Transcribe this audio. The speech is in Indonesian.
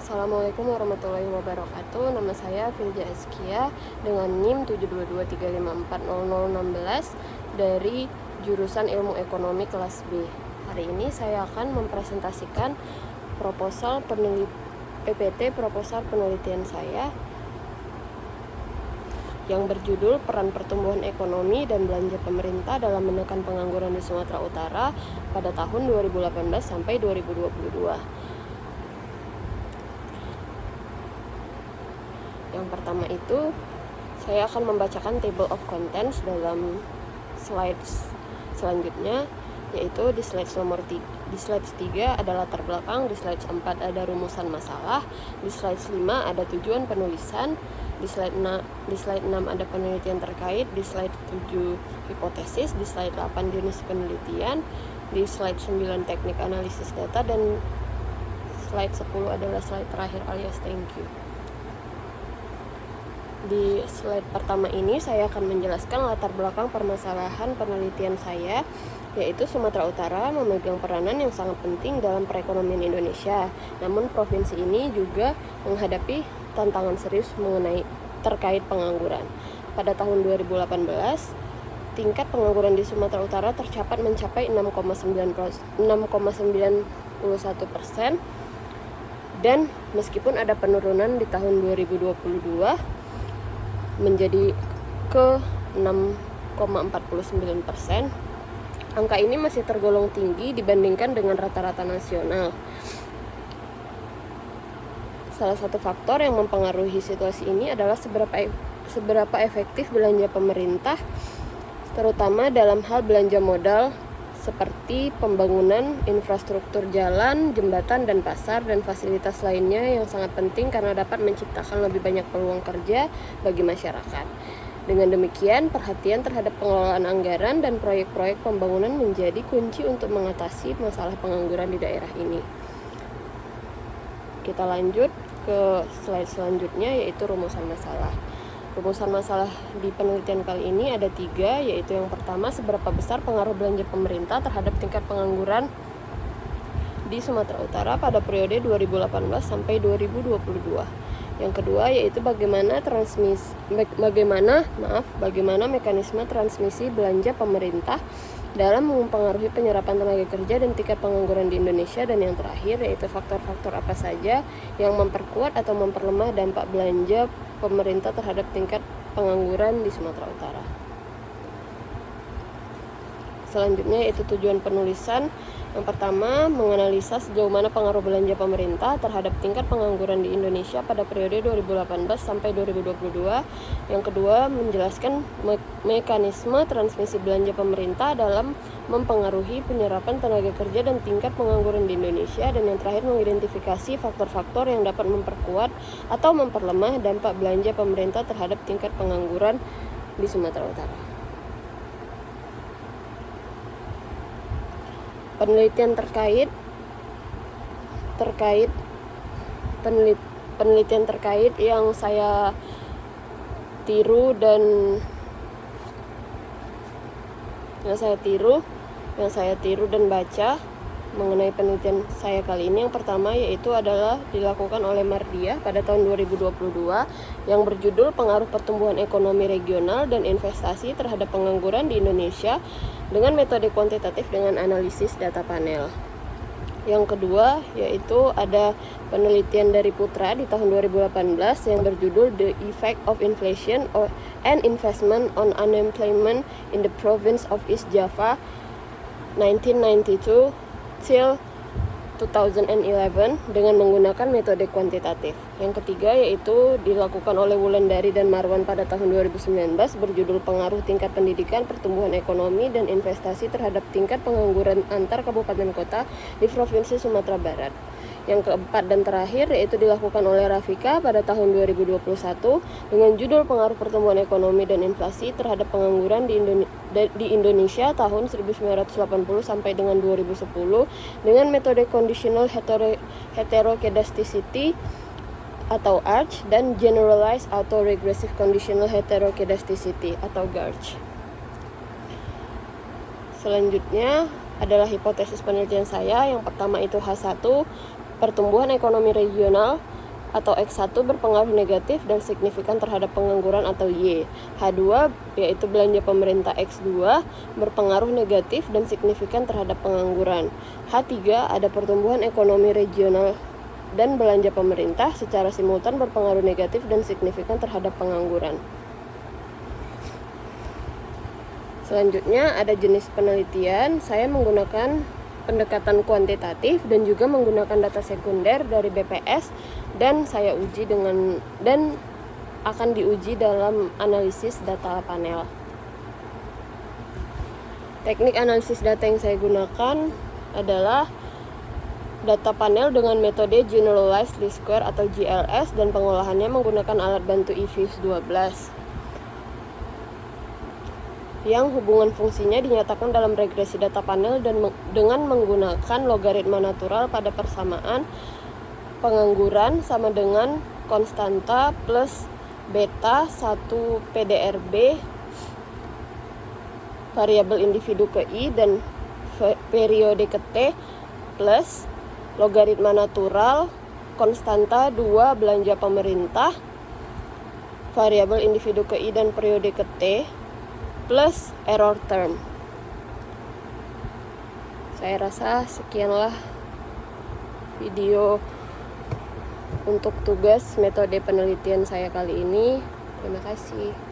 Assalamualaikum warahmatullahi wabarakatuh. Nama saya Filja Askia dengan NIM 72235400016 dari jurusan Ilmu Ekonomi kelas B. Hari ini saya akan mempresentasikan PPT proposal penelitian saya yang berjudul Peran Pertumbuhan Ekonomi dan Belanja Pemerintah dalam Menekan Pengangguran di Sumatera Utara pada tahun 2018 sampai 2022. Yang pertama itu, saya akan membacakan table of contents dalam slides selanjutnya, yaitu di slide 3 ada latar belakang, di slide 4 ada rumusan masalah, di slide 5 ada tujuan penulisan, di slide 6 ada penelitian terkait, di slide 7 hipotesis, di slide 8 jenis penelitian, di slide 9 teknik analisis data, dan slide 10 adalah slide terakhir alias thank you. Di slide pertama ini saya akan menjelaskan latar belakang permasalahan penelitian saya, yaitu Sumatera Utara memegang peranan yang sangat penting dalam perekonomian Indonesia. Namun provinsi ini juga menghadapi tantangan serius terkait pengangguran. Pada tahun 2018, tingkat pengangguran di Sumatera Utara mencapai 6,91%, dan meskipun ada penurunan di tahun 2022 menjadi ke 6,49%, angka ini masih tergolong tinggi dibandingkan dengan rata-rata nasional. Salah satu faktor yang mempengaruhi situasi ini adalah seberapa efektif belanja pemerintah, terutama dalam hal belanja modal seperti pembangunan infrastruktur jalan, jembatan, dan pasar, dan fasilitas lainnya yang sangat penting karena dapat menciptakan lebih banyak peluang kerja bagi masyarakat. Dengan demikian, perhatian terhadap pengelolaan anggaran dan proyek-proyek pembangunan menjadi kunci untuk mengatasi masalah pengangguran di daerah ini. Kita lanjut ke slide selanjutnya, yaitu rumusan masalah. Rumusan masalah di penelitian kali ini ada 3, yaitu yang pertama, seberapa besar pengaruh belanja pemerintah terhadap tingkat pengangguran di Sumatera Utara pada periode 2018 sampai 2022. Yang kedua, yaitu bagaimana mekanisme transmisi belanja pemerintah dalam mempengaruhi penyerapan tenaga kerja dan tingkat pengangguran di Indonesia. Dan yang terakhir, yaitu faktor-faktor apa saja yang memperkuat atau memperlemah dampak belanja pemerintah terhadap tingkat pengangguran di Sumatera Utara. Selanjutnya yaitu tujuan penulisan. Yang pertama, menganalisa sejauh mana pengaruh belanja pemerintah terhadap tingkat pengangguran di Indonesia pada periode 2018 sampai 2022. Yang kedua, menjelaskan mekanisme transmisi belanja pemerintah dalam mempengaruhi penyerapan tenaga kerja dan tingkat pengangguran di Indonesia. Dan yang terakhir, mengidentifikasi faktor-faktor yang dapat memperkuat atau memperlemah dampak belanja pemerintah terhadap tingkat pengangguran di Sumatera Utara. Penelitian terkait yang saya tiru dan baca mengenai penelitian saya kali ini, yang pertama yaitu adalah dilakukan oleh Mardia pada tahun 2022 yang berjudul Pengaruh Pertumbuhan Ekonomi Regional dan Investasi Terhadap Pengangguran di Indonesia dengan metode kuantitatif dengan analisis data panel. Yang kedua yaitu ada penelitian dari Putra di tahun 2018 yang berjudul The Effect of Inflation and Investment on Unemployment in the Province of East Java 1992 till 2011 dengan menggunakan metode kuantitatif. Yang ketiga yaitu dilakukan oleh Wulandari dan Marwan pada tahun 2019 berjudul Pengaruh Tingkat Pendidikan, Pertumbuhan Ekonomi, dan Investasi Terhadap Tingkat Pengangguran Antar Kabupaten Kota di Provinsi Sumatera Barat. Yang keempat dan terakhir yaitu dilakukan oleh Rafika pada tahun 2021 dengan judul Pengaruh Pertumbuhan Ekonomi dan Inflasi Terhadap Pengangguran di Indonesia tahun 1980 sampai dengan 2010 dengan metode Conditional Heterokedasticity atau ARCH dan Generalized Autoregressive Conditional Heterokedasticity atau GARCH. Selanjutnya adalah hipotesis penelitian saya. Yang pertama itu H1, pertumbuhan ekonomi regional atau X1 berpengaruh negatif dan signifikan terhadap pengangguran atau Y. H2 yaitu belanja pemerintah X2 berpengaruh negatif dan signifikan terhadap pengangguran. H3 ada pertumbuhan ekonomi regional dan belanja pemerintah secara simultan berpengaruh negatif dan signifikan terhadap pengangguran. Selanjutnya ada jenis penelitian. Saya menggunakan pendekatan kuantitatif dan juga menggunakan data sekunder dari BPS, dan saya uji dan akan diuji dalam analisis data panel. Teknik analisis data yang saya gunakan adalah data panel dengan metode Generalized Least Square atau GLS, dan pengolahannya menggunakan alat bantu eViews 12 yang hubungan fungsinya dinyatakan dalam regresi data panel dan dengan menggunakan logaritma natural pada persamaan pengangguran sama dengan konstanta plus beta 1 PDRB variabel individu ke I dan periode ke T plus logaritma natural konstanta 2 belanja pemerintah variabel individu ke I dan periode ke T plus error term. Saya rasa sekianlah video untuk tugas metode penelitian saya kali ini. Terima kasih.